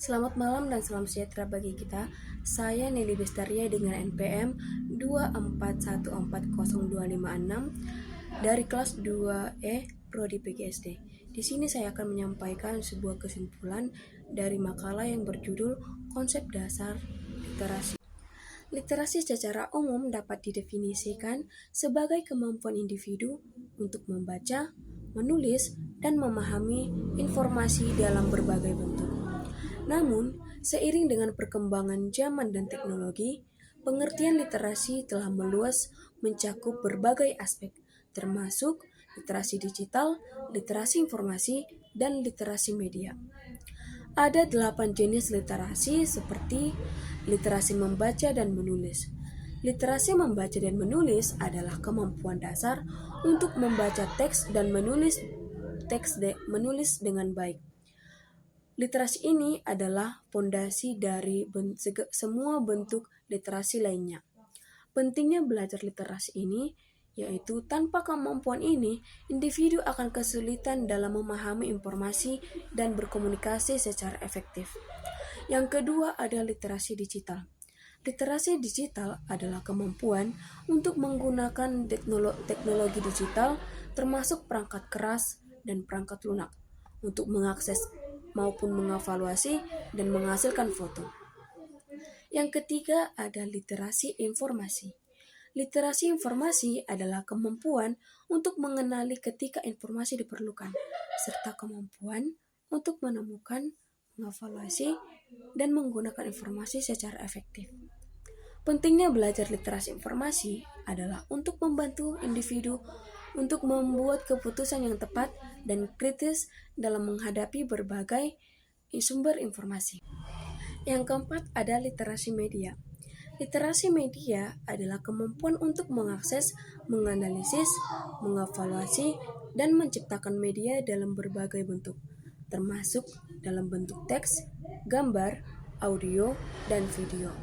Selamat malam dan salam sejahtera bagi kita. Saya Nelly Bestaria dengan NPM 2414026 dari kelas 2E Prodi PGSD. Di sini saya akan menyampaikan sebuah kesimpulan dari makalah yang berjudul Konsep Dasar Literasi. Literasi secara umum dapat didefinisikan sebagai kemampuan individu untuk membaca, menulis, dan memahami informasi dalam berbagai bentuk. Namun, seiring dengan perkembangan zaman dan teknologi, pengertian literasi telah meluas mencakup berbagai aspek, termasuk literasi digital, literasi informasi, dan literasi media. Ada 8 jenis literasi seperti literasi membaca dan menulis. Literasi membaca dan menulis adalah kemampuan dasar untuk membaca teks dan menulis dengan baik. Literasi ini adalah fondasi dari semua bentuk literasi lainnya. Pentingnya belajar literasi ini yaitu tanpa kemampuan ini, individu akan kesulitan dalam memahami informasi dan berkomunikasi secara efektif. Yang kedua ada literasi digital. Literasi digital adalah kemampuan untuk menggunakan teknologi digital termasuk perangkat keras dan perangkat lunak untuk mengakses maupun mengevaluasi dan menghasilkan foto. Yang ketiga ada literasi informasi. Literasi informasi adalah kemampuan untuk mengenali ketika informasi diperlukan, serta kemampuan untuk menemukan, mengevaluasi, dan menggunakan informasi secara efektif. Pentingnya belajar literasi informasi adalah untuk membantu individu untuk membuat keputusan yang tepat dan kritis dalam menghadapi berbagai sumber informasi. Yang keempat ada literasi media. Literasi media adalah kemampuan untuk mengakses, menganalisis, mengevaluasi, dan menciptakan media dalam berbagai bentuk, termasuk dalam bentuk teks, gambar, audio, dan video.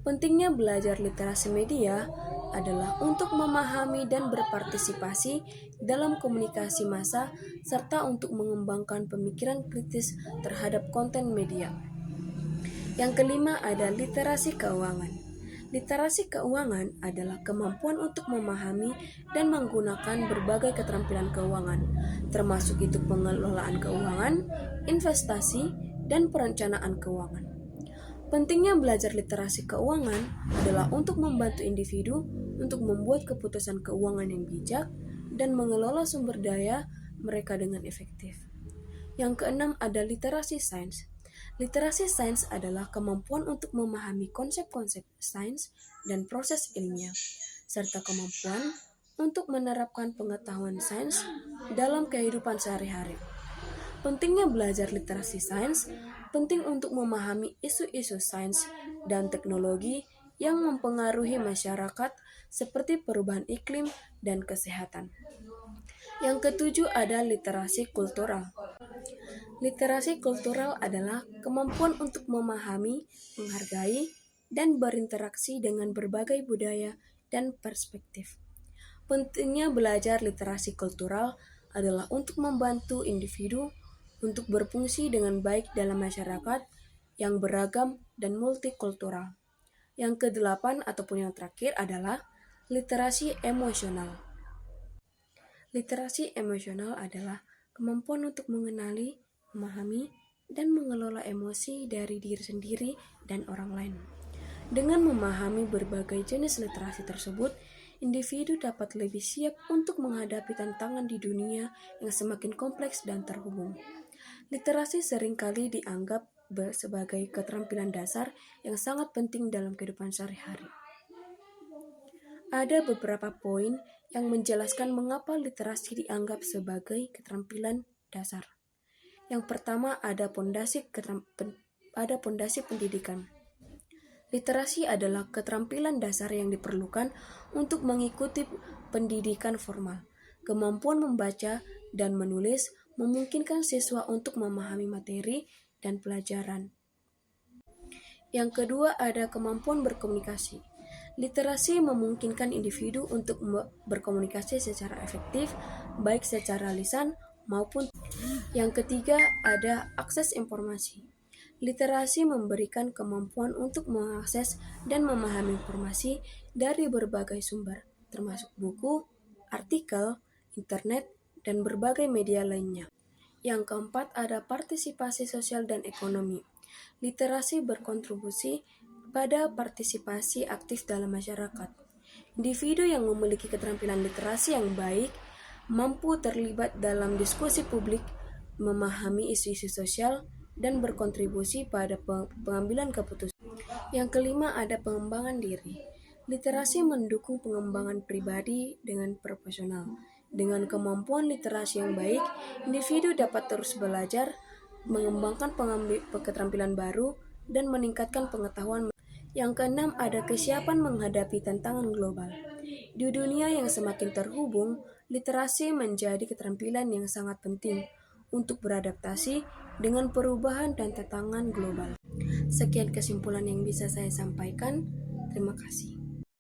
Pentingnya belajar literasi media adalah untuk memahami dan berpartisipasi dalam komunikasi massa serta untuk mengembangkan pemikiran kritis terhadap konten media. Yang kelima ada literasi keuangan. Literasi keuangan adalah kemampuan untuk memahami dan menggunakan berbagai keterampilan keuangan, termasuk itu pengelolaan keuangan, investasi, dan perencanaan keuangan. Pentingnya belajar literasi keuangan adalah untuk membantu individu untuk membuat keputusan keuangan yang bijak dan mengelola sumber daya mereka dengan efektif. Yang keenam ada literasi sains. Literasi sains adalah kemampuan untuk memahami konsep-konsep sains dan proses ilmiah, serta kemampuan untuk menerapkan pengetahuan sains dalam kehidupan sehari-hari. Pentingnya belajar literasi sains penting untuk memahami isu-isu sains dan teknologi yang mempengaruhi masyarakat seperti perubahan iklim dan kesehatan. Yang ketujuh ada literasi kultural. Literasi kultural adalah kemampuan untuk memahami, menghargai, dan berinteraksi dengan berbagai budaya dan perspektif. Pentingnya belajar literasi kultural adalah untuk membantu individu untuk berfungsi dengan baik dalam masyarakat yang beragam dan multikultural. Yang kedelapan ataupun yang terakhir adalah literasi emosional. Literasi emosional adalah kemampuan untuk mengenali, memahami, dan mengelola emosi dari diri sendiri dan orang lain. Dengan memahami berbagai jenis literasi tersebut, individu dapat lebih siap untuk menghadapi tantangan di dunia yang semakin kompleks dan terhubung. Literasi seringkali dianggap sebagai keterampilan dasar yang sangat penting dalam kehidupan sehari-hari. Ada beberapa poin yang menjelaskan mengapa literasi dianggap sebagai keterampilan dasar. Yang pertama ada pondasi pendidikan. Literasi adalah keterampilan dasar yang diperlukan untuk mengikuti pendidikan formal. Kemampuan membaca dan menulis memungkinkan siswa untuk memahami materi dan pelajaran. Yang kedua ada kemampuan berkomunikasi. Literasi memungkinkan individu untuk berkomunikasi secara efektif, baik secara lisan maupun. Yang ketiga ada akses informasi. Literasi memberikan kemampuan untuk mengakses dan memahami informasi dari berbagai sumber, termasuk buku, artikel, internet, dan berbagai media lainnya. Yang keempat ada partisipasi sosial dan ekonomi. Literasi berkontribusi pada partisipasi aktif dalam masyarakat. Individu yang memiliki keterampilan literasi yang baik mampu terlibat dalam diskusi publik, memahami isu-isu sosial, dan berkontribusi pada pengambilan keputusan. Yang kelima ada pengembangan diri. Literasi mendukung pengembangan pribadi dengan profesional. Dengan kemampuan literasi yang baik, individu dapat terus belajar, mengembangkan keterampilan baru, dan meningkatkan pengetahuan. Yang keenam ada kesiapan menghadapi tantangan global. Di dunia yang semakin terhubung, literasi menjadi keterampilan yang sangat penting untuk beradaptasi dengan perubahan dan tantangan global. Sekian kesimpulan yang bisa saya sampaikan. Terima kasih.